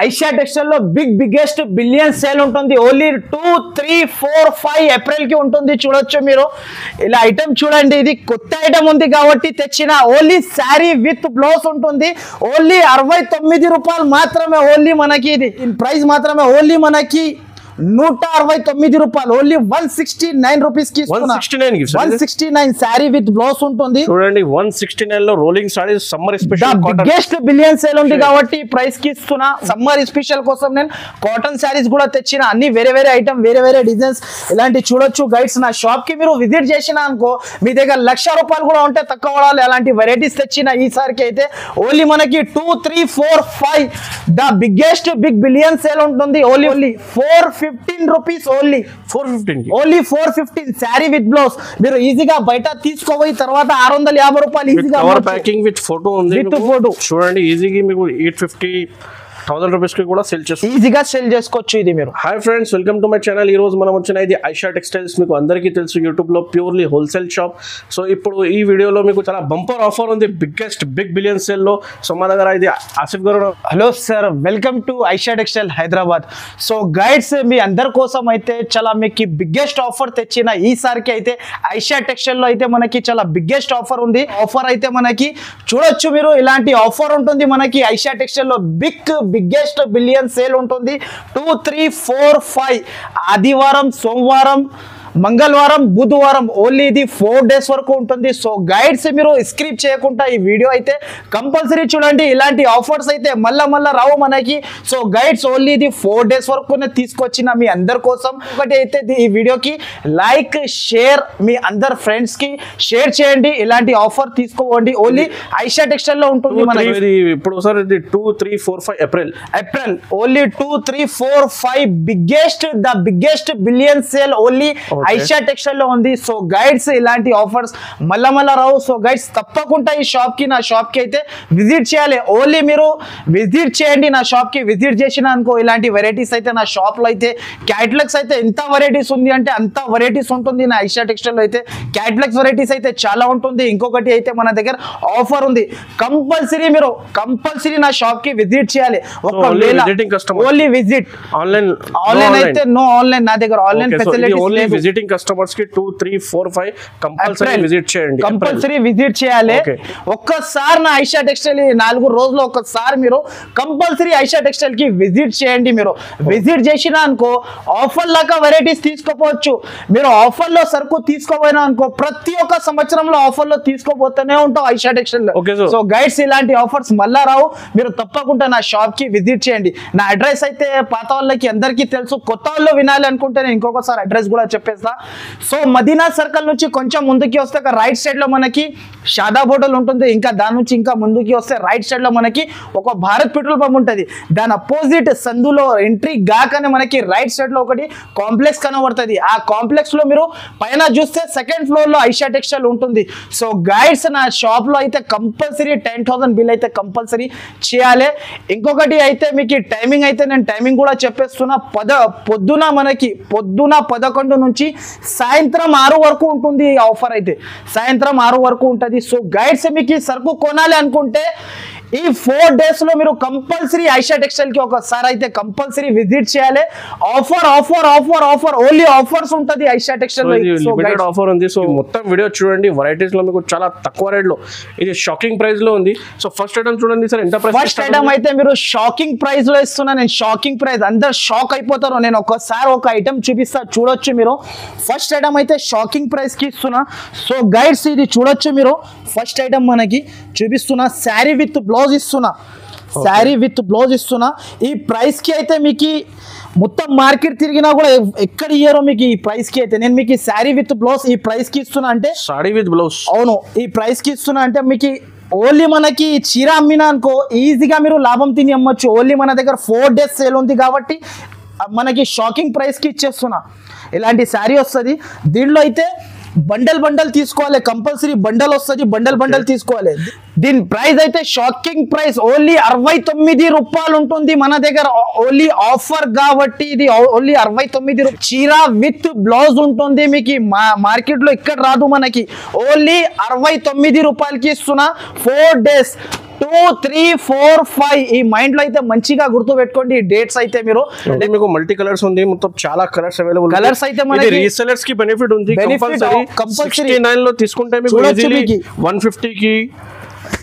Aisha textile లో biggest billion sale ఉంటుంది. Only 2, 3, 4, 5 April కి ఉంటుంది. చూడొచ్చు మీరు ఇలా ఐటమ్ చూడండి. ఇది కొత్త ఐటమ్ ఉంది కాబట్టి తెచ్చిన. ఓన్లీ శారీ విత్ బ్లౌజ్ ఉంటుంది. ఓన్లీ 69 రూపాయలు మాత్రమే. ఓన్లీ మనకి ఇది ప్రైస్ మాత్రమే. ఓన్లీ మనకి 169 రూపాయలు. ఓన్లీ 169 రూపీస్ కి 169 శారీ విత్ బ్లౌజ్ ఉంటుంది. చూడండి 169 లో rolling saris summer special biggest billion sale ఉంది కాబట్టి ప్రైస్ కి ఇస్తున్నా. సమ్మర్ స్పెషల్ కోసం నేను కాటన్ శారీస్ కూడా తెచ్చిన. అన్ని వేరే వేరే ఐటమ్, వేరే వేరే డిజైన్స్ ఇలాంటి చూడొచ్చు గైడ్స్. నా షాప్ కి మీరు విజిట్ చేసిన అనుకో మీ దగ్గర 1,00,000 రూపాయలు కూడా ఉంటే తక్కువ పడాలి. అలాంటి వెరైటీస్ తెచ్చిన ఈసారికి అయితే. ఓన్లీ మనకి 2, 3, 4, 5 the biggest big billion sale ఉంటుంది. Only 415 rupees. Only 415 sari with blouse. మీరు ఈజీగా బయట తీసుకోపోయి తర్వాత 650 రూపాయలు ఈజీగా ప్యాకింగ్ విత్ ఫోటో ఉంది. చూడండి ఈజీగా మీకు 850,000 రూపీస్ కి కూడా ఈజీగా సెల్ చేసుకోవచ్చు ఇది మీరు. Hi friends, welcome to my channel. ఈ రోజు మనం వచ్చిన ఇది ఐషా టెక్స్టైల్స్. మీకు అందరికీ తెలుసు యూట్యూబ్ లో ప్యూర్లీ హోల్సేల్ షాప్. సో ఇప్పుడు ఈ వీడియోలో మీకు చాలా బంపర్ ఆఫర్ ఉంది బిగ్గెస్ట్ బిగ్ బిలియన్ సేల్ లో. సో మా దగ్గర ఇది ఆసిఫ్ గారు. Hello sir, welcome to Aisha textile Hyderabad. So guides మీ అందరి కోసం అయితే చాలా మీకు బిగ్గెస్ట్ ఆఫర్ తెచ్చిన ఈసారికి అయితే. ఐషా టెక్స్టైల్ లో అయితే మనకి చాలా బిగ్గెస్ట్ ఆఫర్ ఉంది. ఆఫర్ అయితే మనకి చూడొచ్చు మీరు. ఇలాంటి ఆఫర్ ఉంటుంది మనకి ఐషా టెక్స్టైల్ లో. బిగ్గెస్ట్ బిలియన్ సేల్ ఉంటుంది. 2, 3, 4, 5 ఆదివారం, సోమవారం, మంగళవారం, బుధవారం. ఓన్లీ ఇది 4 డేస్ వరకు ఉంటుంది. సో గైడ్స్ మీరు స్క్రిప్ట్ చేయకుండా ఈ వీడియో అయితే కంపల్సరీ చూడండి. ఇలాంటి ఆఫర్స్ అయితే మళ్ళా రావు మనకి. సో గైడ్స్ ఓన్లీ ఇది 4 డేస్ వరకునే తీసుకొచ్చిన మీ అందరి కోసం. ఒకటి అయితే ఈ వీడియోకి లైక్, షేర్, మీ అందరు ఫ్రెండ్స్ కి షేర్ చేయండి. ఇలాంటి ఆఫర్ తీసుకోండి. ఓన్లీ ఐషా టెక్స్టైల్ లో ఉంటుంది మనకి. ఇప్పుడు సార్ ఇది 2, 3, 4, 5 April. Only 2, 3, 4, 5 biggest billion sale only Aisha textile లో ఉంది. సో గైడ్స్ ఇలాంటి ఆఫర్స్ మళ్ళా రావు. సో గైడ్స్ తప్పకుండా ఈ షాప్ కి, నా షాప్ కి అయితే విజిట్ చేయాలి. ఓన్లీ మీరు విజిట్ చేయండి. నా షాప్ కి విజిట్ చేసిన అనుకో ఇలాంటి వెరైటీస్ అయితే నా షాప్ లో అయితే క్యాటలాగ్స్ అయితే ఎంత వెరైటీస్ ఉంది అంటే అంత వెరైటీస్ ఉంటుంది నా ఐషా టెక్స్టైల్ లో అయితే. క్యాటలాగ్స్ వెరైటీస్ అయితే చాలా ఉంటుంది. ఇంకొకటి అయితే మన దగ్గర ఆఫర్ ఉంది. కంపల్సరీ నా షాప్ కి విజిట్ చేయాలి. Only visit. ఆన్లైన్ అయితే నో ఆన్లైన్. నా దగ్గర ఆన్లైన్ ఫెసిలిటీస్. కస్టమర్స్ కి 2, 3, 4, 5 కంపల్సరీ విజిట్ చేయండి. కంపల్సరీ విజిట్ చేయాలి. ఒక్కసారి నా ఐషా టెక్స్టైల్ 4 రోజులు ఒక్కసారి మీరు కంపల్సరీ ఐషా టెక్స్టైల్ కి విజిట్ చేయండి. మీరు విజిట్ చేసినా అనుకో ఆఫర్ లాగా వెరైటీస్ తీసుకోపోవచ్చు. మీరు ఆఫర్ లో సరుకు తీసుకోపోయినా అనుకో ప్రతి ఒక్క సంవత్సరంలో ఆఫర్ లో తీసుకోపోతూనే ఉంటాం ఐషా టెక్స్టైల్ లో. సో గైడ్స్ ఇలాంటి ఆఫర్స్ మళ్ళా రావు. మీరు తప్పకుండా నా షాప్ కి విజిట్ చేయండి. నా అడ్రస్ అయితే పాత వాళ్ళకి అందరికీ తెలుసు. కొత్త వాళ్ళు వినాలి అనుకుంటే నేను ఇంకొకసారి అడ్రస్ కూడా చెప్పేస్తా. సో మదీనా సర్కిల్ నుంచి కొంచెం ముందుకి వస్తే రైట్ సైడ్ లో మనకి షాదాబ్ హోటల్ ఉంటుంది. ఇంకా దాని నుంచి ఇంకా ముందుకి వస్తే రైట్ సైడ్ లో మనకి ఒక భారత్ పెట్రోల్ పంప్ ఉంటుంది. దాని అపోజిట్ సందులో ఎంట్రీ గాకనే మనకి రైట్ సైడ్ లో ఒకటి కాంప్లెక్స్ కనబడుతుంది. ఆ కాంప్లెక్స్ లో మీరు పైన చూస్తే 2nd ఫ్లోర్ లో ఐషా టెక్స్టైల్ ఉంటుంది. సో గైడ్స్ నా షాప్ లో అయితే కంపల్సరీ 10,000 బిల్ అయితే కంపల్సరీ చేయాలి. ఇంకొకటి అయితే మీకు టైమింగ్ అయితే నేను టైమింగ్ కూడా చెప్పేస్తున్నా. పొద్దున 11 నుంచి సాయంత్రం 6 వరకు ఉంటుంది ఈ ఆఫర్ అయితే. సాయంత్రం 6 వరకు ఉంటుంది. సో గైడ్స్ మీకు సరుకు కొనాలి అనుకుంటే ఈ 4 డేస్ లో మీరు కంపల్సరీ ఐషా టెక్స్టైల్ కి ఒకసారి అయితే కంపల్సరీ విజిట్ చేయాలి. ఆఫర్ ఓన్లీ ఆఫర్స్ ఉంటుంది ఐషా టెక్స్టైల్ లో. ఆఫర్ ఉంది. సో మొత్తం వీడియో చూడండి. వెరైటీస్ లో మీకు చాలా తక్కువ రేట్ లో ఇది షాకింగ్ ప్రైస్ లో ఉంది. సో ఫస్ట్ ఐటమ్ చూడండి సార్. ఎంత ప్రైస్? ఫస్ట్ ఐటమ్ అయితే మీరు షాకింగ్ ప్రైస్ లో ఇస్తున్నా. నేను షాకింగ్ ప్రైస్ అందరు షాక్ అయిపోతారు. నేను ఒకసారి ఒక ఐటమ్ చూపిస్తా చూడొచ్చు మీరు. ఫస్ట్ ఐటమ్ అయితే షాకింగ్ ప్రైస్ కి ఇస్తున్నా. సో గైడ్స్ ఇది చూడొచ్చు మీరు. ఫస్ట్ ఐటమ్ మనకి చూపిస్తున్నా. శారీ విత్ బ్లౌజ్ ఇస్తున్నా. ఈ ప్రైస్ కి అయితే మీకు మొత్తం మార్కెట్ తిరిగినా కూడా ఎక్కడ ఇయ్యారో మీకు ఈ ప్రైస్ కి అయితే. నేను మీకు శారీ విత్ బ్లౌజ్ ఈ ప్రైస్ కి ఇస్తున్నా. అంటే శారీ విత్ బ్లౌజ్ అవును ఈ ప్రైస్ కి ఇస్తున్నా. అంటే మీకు ఓన్లీ మనకి చీర అమ్మినా అనుకో ఈజీగా మీరు లాభం తిని అమ్మొచ్చు. ఓన్లీ మన దగ్గర 4 డేస్ సేల్ ఉంది కాబట్టి మనకి షాకింగ్ ప్రైస్ కి ఇచ్చేస్తున్నా. ఇలాంటి శారీ వస్తుంది. దీంట్లో అయితే బండల్ తీసుకోవాలి. కంపల్సరీ బండల్ వస్తుంది. బండల్ తీసుకోవాలి. దీని ప్రైస్ అయితే షాకింగ్ ప్రైస్ ఓన్లీ 69 రూపాయలు ఉంటుంది మన దగ్గర. ఓన్లీ ఆఫర్ కాబట్టి ఇది ఓన్లీ 69 రూపాయలు. చీర విత్ బ్లౌజ్ ఉంటుంది. మీకు మార్కెట్ లో ఇక్కడ రాదు మనకి. ఓన్లీ 69 రూపాయలకి ఇస్తున్నా. 4 డేస్ 2, 3, 4, 5 ఈ మైండ్ లో అయితే మంచిగా గుర్తు పెట్టుకోండి ఈ డేట్స్ అయితే మీరు. అంటే మీకు మల్టీ కలర్స్ ఉంది, మొత్తం చాలా కలర్స్ అవైలబుల్. కలర్స్ అయితే మనకి రీసెలర్స్ కి బెనిఫిట్ ఉంది. కంపల్సరీ 69 లో తీసుకుంటే మీకు ఈజీలీ 150 కి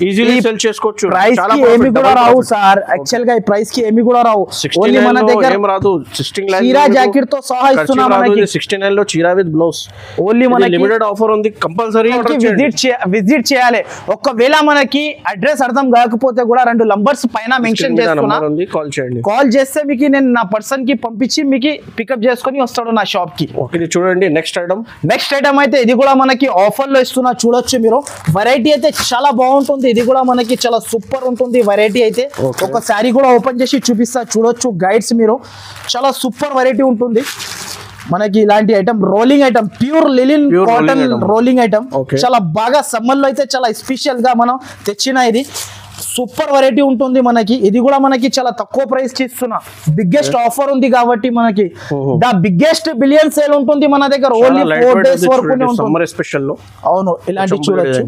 ఈజీలీ సెల్ చేసుకోవచ్చు. ప్రైస్ కి ఏమి కూడా రావు సార్, యాక్చువల్ గా ఈ ప్రైస్ కి ఏమి కూడా రావు. ఓన్లీ మన దగ్గర ఏం రాదు, చీరా జాకెట్ తో సహా ఇస్తున్నాం మనకి. 69 లో చీరా విత్ బ్లౌజ్ ఓన్లీ మనకి లిమిటెడ్ ఆఫర్ ఉంది. కంపల్సరీ విజిట్ చేయాలి. ఒకవేళ మనకి అడ్రస్ అర్థం కాకపోతే కూడా 2 నంబర్స్ పైన మెన్షన్ చేస్తున్నా, కాల్ చేయండి. కాల్ చేస్తే మీకు నేను నా పర్సన్ కి పంపించి మీకు పికప్ చేసుకొని వస్తాడు నా షాప్ కి. ఇది చూడండి నెక్స్ట్ ఐటమ్ అయితే ఇది కూడా మనకి ఆఫర్ లో ఇస్తున్నా, చూడొచ్చు మీరు. వెరైటీ అయితే చాలా బాగుంటుంది. ఇది కూడా మనకి చాలా సూపర్ ఉంటుంది వెరైటీ అయితే. ఒక శారీ కూడా ఓపెన్ చేసి చూపిస్తా, చూడొచ్చు గైడ్స్ మీరు. చాలా సూపర్ వెరైటీ ఉంటుంది మనకి. ఇలాంటి item rolling item, pure లిలిన్ cotton rolling item. చాలా బాగా సమ్మర్ లో అయితే చాలా స్పెషల్ గా మనం తెచ్చిన ఇది సూపర్ వెరైటీ ఉంటుంది మనకి. ఇది కూడా మనకి చాలా తక్కువ ప్రైస్ కి ఇస్తున్నా. బిగ్గెస్ట్ ఆఫర్ ఉంది కాబట్టి మనకి ద బిగ్గెస్ట్ బిలియన్ సేల్ ఉంటుంది మన దగ్గర. ఓన్లీ 4 days వరకు ఉంటుంది. అవును, ఇలాంటి చూడొచ్చు.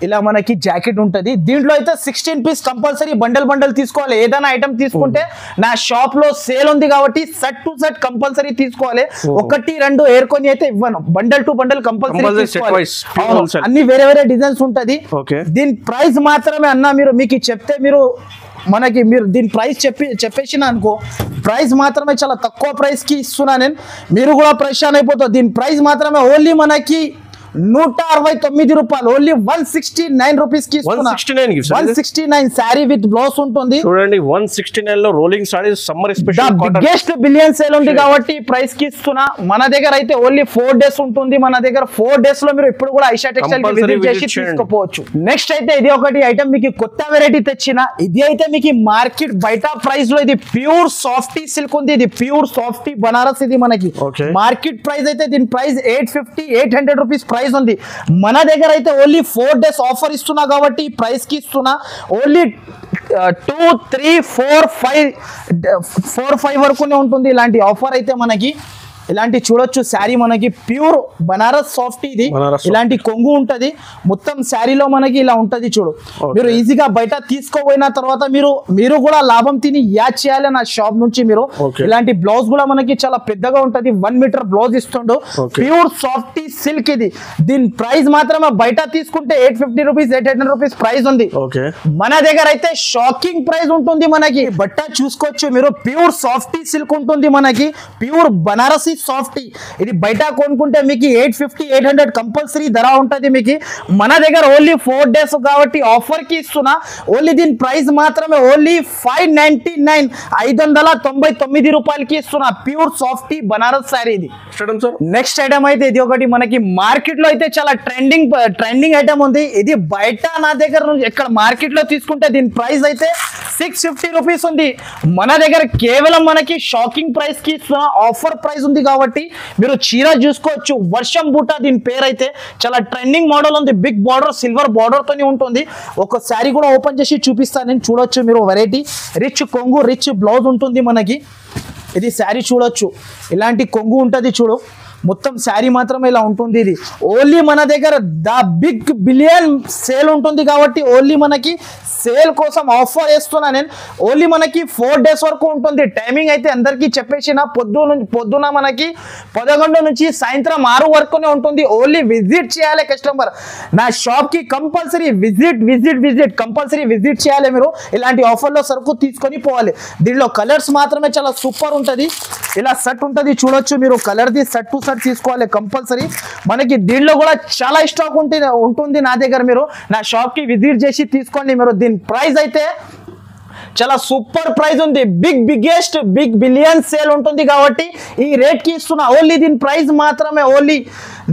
ఇలా మనకి జాకెట్ ఉంటది. దీంట్లో అయితే 16 పీస్ కంపల్సరీ బండల్ తీసుకోవాలి. ఏదైనా ఐటమ్ తీసుకుంటే నా షాప్ లో సేల్ ఉంది కాబట్టి సెట్ టు సెట్ కంపల్సరీ తీసుకోవాలి. 1, 2 ఏర్కొని అయితే ఇవ్వను. బండల్ టు బండల్ కంపల్సరీ తీసుకోవాలి. అన్ని వేరే డిజైన్స్ ఉంటది. దీని ప్రైస్ మాత్రమే అన్నా మీకు చెప్తే మీరు దీని ప్రైస్ చెప్పేసిన అనుకో, ప్రైస్ మాత్రమే చాలా తక్కువ ప్రైస్ కి ఇస్తున్నా నేను. మీరు కూడా పరేషాన్ అయిపోతారు. దీని ప్రైస్ మాత్రమే ఓన్లీ మనకి 169 రూపాయలు. ఓన్లీ 169 రూపీస్ కి 169 శారీ విత్ బ్లౌజ్ ఉంటుంది. చూడండి 169 లో rolling sorry summer special biggest billion sale ఉంది కాబట్టి ప్రైస్ కి ఇస్తున్నా. మన దగ్గర అయితే ఓన్లీ 4 days ఉంటుంది. మన దగ్గర 4 days లో మీరు ఇప్పుడు కూడా ఐషా టెక్స్టైల్ కి విజిట్ చేసి తీసుకోవచ్చు. నెక్స్ట్ అయితే ఇది ఒకటి ఐటమ్ మీకు కొత్త వెరైటీ తెచ్చిన. ఇది అయితే మీకు మార్కెట్ బయట ప్రైస్ లో ఇది ప్యూర్ సాఫ్టీ సిల్క్ ఉంది. ఇది ప్యూర్ సాఫ్టీ బనారస్. ఇది మనకి మార్కెట్ ప్రైస్ అయితే దీని ప్రైస్ 850-800 రూపీస్ ప్రైస్ ఉంది. మన దగ్గర అయితే ఓన్లీ 4 days ఆఫర్ ఇస్తున్నా కాబట్టి ప్రైస్ కి ఇస్తున్నా. ఓన్లీ 2, 3, 4, 5 వరకునే ఉంటుంది ఇలాంటి ఆఫర్ అయితే మనకి. ఇలాంటి చూడొచ్చు శారీ మనకి ప్యూర్ బనారస్ సాఫ్ట్. ఇది ఇలాంటి కొంగు ఉంటది మొత్తం శారీలో మనకి ఇలా ఉంటది. చూడు మీరు ఈజీగా బయట తీసుకోపోయిన తర్వాత మీరు కూడా లాభం తిని యాడ్ చేయాలి నా షాప్ నుంచి. మీరు ఇలాంటి బ్లౌజ్ కూడా మనకి చాలా పెద్దగా ఉంటది. 1 మీటర్ బ్లౌజ్ ఇస్తుండు. ప్యూర్ సాఫ్టీ సిల్క్ ఇది. దీని ప్రైస్ మాత్రమే బయట తీసుకుంటే 850 రూపీస్ 800 రూపీస్ ప్రైస్ ఉంది. మన దగ్గర అయితే షాకింగ్ ప్రైస్ ఉంటుంది మనకి. బట్ట చూసుకోవచ్చు మీరు. ప్యూర్ సాఫ్టీ సిల్క్ ఉంటుంది మనకి. Pure Banarasi softy. ఇది బయట కొనుక్కుంటే మీకు 850-800 కంపల్సరీ ధర ఉంటుంది మీకు. మన దగ్గర ఓన్లీ 4 days కాబట్టి ఆఫర్ కి ఇస్తున్నా. ఓన్లీ దీని ప్రైస్ మాత్రమే ఓన్లీ 599 రూపాయలకి ఇస్తున్నా. ప్యూర్ సాఫ్టీ బనారస్ శారీ ఇది. నెక్స్ట్ ఐటమ్ అయితే ఇది ఒకటి మనకి మార్కెట్ లో అయితే చాలా ట్రెండింగ్ ఐటమ్ ఉంది. ఇది బయట నా దగ్గర ఎక్కడ మార్కెట్ లో తీసుకుంటే దీని ప్రైస్ అయితే 650 రూపీస్ ఉంది. మన దగ్గర కేవలం మనకి షాకింగ్ ప్రైస్ కి ఇస్తున్నా. ఆఫర్ ప్రైస్ ఉంది కాబట్టి మీరు చీర చూసుకోవచ్చు. వర్షం బూట దీని పేరు అయితే చాలా ట్రెండింగ్ మోడల్ ఉంది. బిగ్ బార్డర్ సిల్వర్ బార్డర్ తోనే ఉంటుంది. ఒక శారీ కూడా ఓపెన్ చేసి చూపిస్తాను నేను. చూడొచ్చు మీరు వెరైటీ. రిచ్ కొంగు రిచ్ బ్లౌజ్ ఉంటుంది మనకి. ఇది శారీ చూడొచ్చు. ఇలాంటి కొంగు ఉంటుంది చూడు. మొత్తం శారీ మాత్రమే ఇలా ఉంటుంది. ఇది ఓన్లీ మన దగ్గర ద బిగ్ బిలియన్ సేల్ ఉంటుంది కాబట్టి ఓన్లీ మనకి సేల్ కోసం ఆఫర్ చేస్తున్నా నేను. ఓన్లీ మనకి 4 days వరకు ఉంటుంది. టైమింగ్ అయితే అందరికీ చెప్పేసిన పొద్దున మనకి 11 నుంచి సాయంత్రం 6 వరకునే ఉంటుంది. ఓన్లీ విజిట్ చేయాలి కస్టమర్ నా షాప్ కి. కంపల్సరీ విజిట్ కంపల్సరీ విజిట్ చేయాలి మీరు. ఇలాంటి ఆఫర్లో సరుకు తీసుకొని పోవాలి. దీనిలో కలర్స్ మాత్రమే చాలా సూపర్ ఉంటుంది. ఇలా సెట్ ఉంటుంది చూడొచ్చు మీరు. కలర్ది సెట్ టు సెట్ తీసుకోవాలి కంపల్సరీ. మనకి దీనిలో కూడా చాలా స్టాక్ ఉంటుంది నా దగ్గర. మీరు నా షాప్ కి విజిట్ చేసి తీసుకోండి మీరు. దీని ప్రైస్ అయితే చాలా సూపర్ ప్రైస్ ఉంది. బిగ్గెస్ట్ బిలియన్ సేల్ ఉంటుంది కాబట్టి ఈ రేట్ కి ఇస్తున్నా. ఓన్లీ దీని ప్రైస్ మాత్రమే ఓన్లీ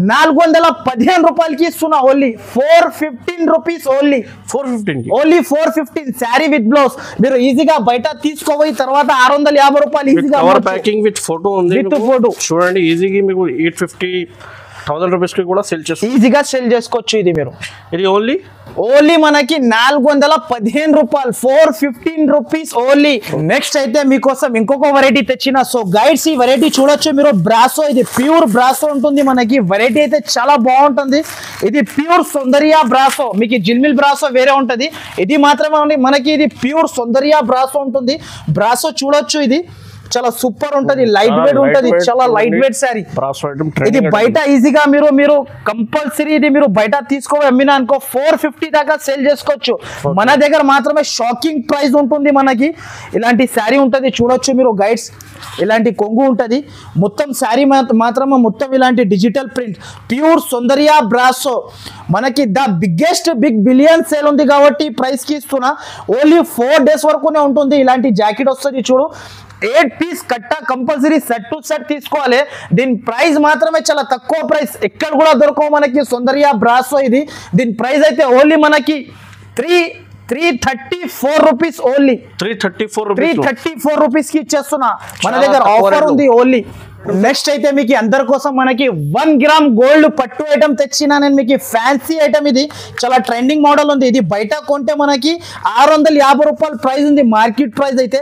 415 రూపాయలకి ఇస్తున్నా. Only 415 rupees. Only 415 sari with blouse. మీరు ఈజీగా బయట తీసుకోపోయి తర్వాత 650 రూపాయలు ఈజీగా. ప్యాకింగ్ విత్ ఫోటో ఉంది. విత్ ఫోటో చూడండి ఈజీగా మీకు 850 1000 రూపీస్ కి కూడా సేల్ చేసుకోవచ్చు, ఈజీగా సెల్ చేసుకోవచ్చు. ఇది మీరు ఇది ఓన్లీ మనకి 415 రూపాయలు, 415 రూపీస్ ఓన్లీ. నెక్స్ట్ అయితే మీకోసం ఇంకొక వెరైటీ తెచ్చిన. సో గైడ్స్ ఈ వెరైటీ చూడొచ్చు మీరు, బ్రాసో, ఇది ప్యూర్ బ్రాసో ఉంటుంది మనకి. వెరైటీ అయితే చాలా బాగుంటుంది. ఇది ప్యూర్ సౌందర్య బ్రాసో, మీకు జిల్మిల్ బ్రాసో వేరే ఉంటుంది, ఇది మాత్రమే మనకి ఇది ప్యూర్ సౌందర్య బ్రాసో ఉంటుంది. బ్రాసో చూడొచ్చు, ఇది చాలా సూపర్ ఉంటది, లైట్ వెయిట్ ఉంటది, చాలా లైట్ వెయిట్ సారీ. ఇది బయట ఈజీగా మీరు కంపల్సరీ ఇది మీరు బయట తీసుకో అమ్మినా అనుకో 450 దాకా సేల్ చేసుకోవచ్చు. మన దగ్గర మాత్రమే షాకింగ్ ప్రైస్ ఉంటుంది మనకి. ఇలాంటి శారీ ఉంటది చూడొచ్చు మీరు గైడ్స్, ఇలాంటి కొంగు ఉంటది మొత్తం శారీ మాత్రమే, మొత్తం ఇలాంటి డిజిటల్ ప్రింట్, ప్యూర్ సౌందర్య బ్రాసో. మనకి the biggest big billion sale ఉంది కాబట్టి ప్రైస్ కి ఇస్తున్నా. ఓన్లీ 4 days వరకునే ఉంటుంది. ఇలాంటి జాకెట్ వస్తుంది చూడు, 8 పీస్ కట్ట కంపల్సరీ సెట్ టు సెట్ తీసుకోవాలి. దీని ప్రైస్ మాత్రమే చాలా తక్కువ ప్రైస్, ఎక్కడ కూడా దొరకవు మనకి సౌందర్య బ్రాసో. ఇది దీని ప్రైస్ అయితే ఓన్లీ మనకి 334 రూపీస్ ఓన్లీ. 334 రూపీస్ కి ఇచ్చేస్తున్నా, మన దగ్గర ఆఫర్ ఉంది ఓన్లీ. నెక్స్ట్ అయితే మీకు అందరి కోసం మనకి 1 గ్రామ్ గోల్డ్ పట్టు ఐటమ్ తెచ్చినా నేను మీకు. ఫ్యాన్సీ ఐటమ్, ఇది చాలా ట్రెండింగ్ మోడల్ ఉంది. ఇది బయట కొంటే మనకి 650 రూపాయలు ప్రైస్ ఉంది మార్కెట్ ప్రైస్ అయితే.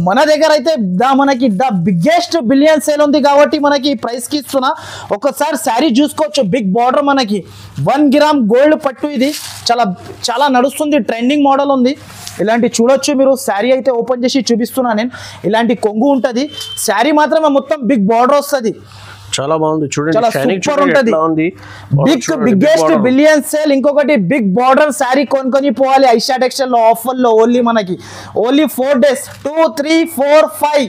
మన దగ్గర అయితే మనకి ద బిగ్గెస్ట్ బిలియన్ సేల్ ఉంది కాబట్టి మనకి ఈ ప్రైస్ కి ఇస్తున్నా. ఒకసారి శారీ చూసుకోవచ్చు, బిగ్ బార్డర్ మనకి 1 గ్రామ్ గోల్డ్ పట్టు, ఇది చాలా చాలా నడుస్తుంది, ట్రెండింగ్ మోడల్ ఉంది. ఇలాంటి చూడొచ్చు మీరు. శారీ అయితే ఓపెన్ చేసి చూపిస్తున్నా నేను. ఇలాంటి కొంగు ఉంటది, శారీ మాత్రమే మొత్తం బిగ్ బార్డర్ వస్తుంది, చాలా బాగుంది చూడండి, చాలా సూపర్ ఉంటది. Biggest billion sale. ఇంకొకటి బిగ్ బార్డర్ శారీ కొనుక్కొని పోవాలి ఐషా టెక్స్టైల్ లో ఆఫర్ లో. ఓన్లీ 4 days, 2, 3, 4, 5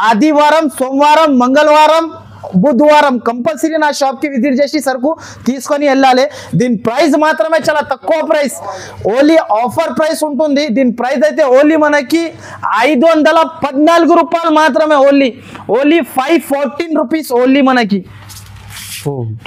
ఆదివారం, సోమవారం, మంగళవారం, బుధవారం కంపల్సరీ నా షాప్ కి విజిట్ చేసి సరుకు తీసుకొని వెళ్ళాలి. దీని ప్రైస్ మాత్రమే చాలా తక్కువ ప్రైస్, ఓన్లీ ఆఫర్ ప్రైస్ ఉంటుంది. దీని ప్రైస్ అయితే ఓన్లీ మనకి 514 రూపాయలు మాత్రమే, ఓన్లీ 514 రూపీస్ ఓన్లీ మనకి.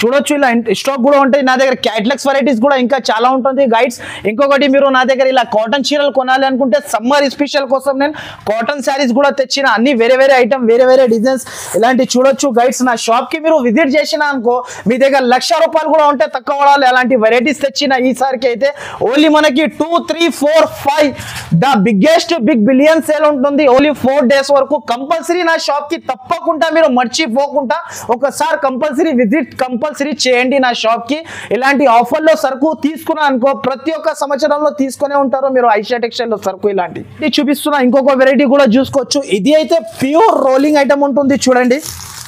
చూడొచ్చు ఇలా స్టాక్ కూడా ఉంటాయి నా దగ్గర. క్యాటలాగ్స్ వెరైటీస్ కూడా ఇంకా చాలా ఉంటుంది గైడ్స్. ఇంకొకటి మీరు నా దగ్గర ఇలా కాటన్ చీరలు కొనాలి అనుకుంటే సమ్మర్ స్పెషల్ కోసం నేను కాటన్ శారీస్ కూడా తెచ్చిన. అన్ని వేరే వేరే ఐటమ్, వేరే వేరే డిజైన్స్ ఇలాంటి చూడొచ్చు గైడ్స్. నా షాప్ కి మీరు విజిట్ చేసిన అనుకో మీ దగ్గర 1,00,000 రూపాయలు కూడా ఉంటే తక్కువ పడాలి. అలాంటి వెరైటీస్ తెచ్చిన ఈసారికి అయితే ఓన్లీ మనకి 2, 3, 4, 5 the biggest big billion sale ఉంటుంది. ఓన్లీ 4 days వరకు కంపల్సరీ నా షాప్ కి తప్పకుండా మీరు మర్చిపోకుండా ఒకసారి కంపల్సరీ విజిట్ చేయండి నా షాప్ కి. ఇలాంటి ఆఫర్ లో సరుకు తీసుకున్నా అనుకో ప్రతి ఒక్క సంవత్సరంలో తీసుకునే ఉంటారు మీరు ఐషా టెక్స్టైల్ లో సరుకు. ఇలాంటి చూపిస్తున్నా. ఇంకొక వెరైటీ కూడా చూసుకోవచ్చు. ఇది అయితే ప్యూర్ రోలింగ్ ఐటమ్ ఉంటుంది చూడండి,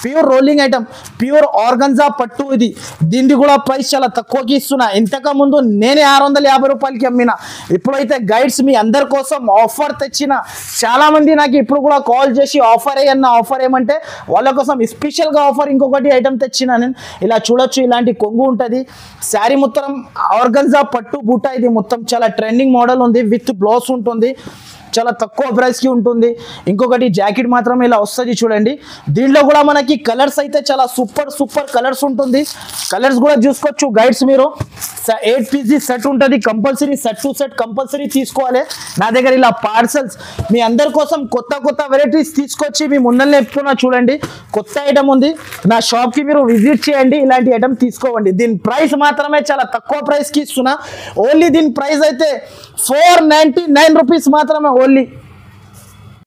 pure rolling item, pure organza పట్టు. ఇది దీన్ని కూడా ప్రైస్ చాలా తక్కువకి ఇస్తున్నా. ఇంతకు ముందు నేనే 650 రూపాయలకి అమ్మిన. ఇప్పుడైతే గైడ్స్ మీ అందరి కోసం ఆఫర్ తెచ్చిన. చాలా మంది నాకు ఇప్పుడు కూడా కాల్ చేసి ఆఫర్ అయ్యన్న ఆఫర్ ఏమంటే వాళ్ళ కోసం స్పెషల్ గా ఆఫర్ ఇంకొకటి ఐటమ్ తెచ్చిన నేను. ఇలా చూడొచ్చు, ఇలాంటి కొంగు ఉంటుంది, శారీ మొత్తం ఆర్గన్జా పట్టు బూటా. ఇది మొత్తం చాలా ట్రెండింగ్ మోడల్ ఉంది, విత్ బ్లౌజ్ ఉంటుంది, చాలా తక్కువ ప్రైస్ కి ఉంటుంది. ఇంకొకటి జాకెట్ మాత్రం ఇలా వస్తుంది చూడండి. దీంట్లో కూడా మనకి కలర్స్ అయితే చాలా సూపర్ కలర్స్ ఉంటుంది. కలర్స్ కూడా చూసుకోవచ్చు గైడ్స్ మీరు. 8 పీస్ సెట్ ఉంటుంది, compulsory set to set compulsory తీసుకోవాలి. నా దగ్గర ఇలా పార్సల్స్ మీ అందరి కోసం కొత్త వెరైటీస్ తీసుకొచ్చి మీ ముందరనే చెప్తున్నా చూడండి. కొత్త ఐటమ్ ఉంది, నా షాప్ కి మీరు విజిట్ చేయండి, ఇలాంటి ఐటమ్ తీసుకోవండి. దీని ప్రైస్ మాత్రమే చాలా తక్కువ ప్రైస్ కి ఇస్తున్నా. ఓన్లీ దీని ప్రైస్ అయితే 499 రూపీస్ మాత్రమే ఓన్లీ.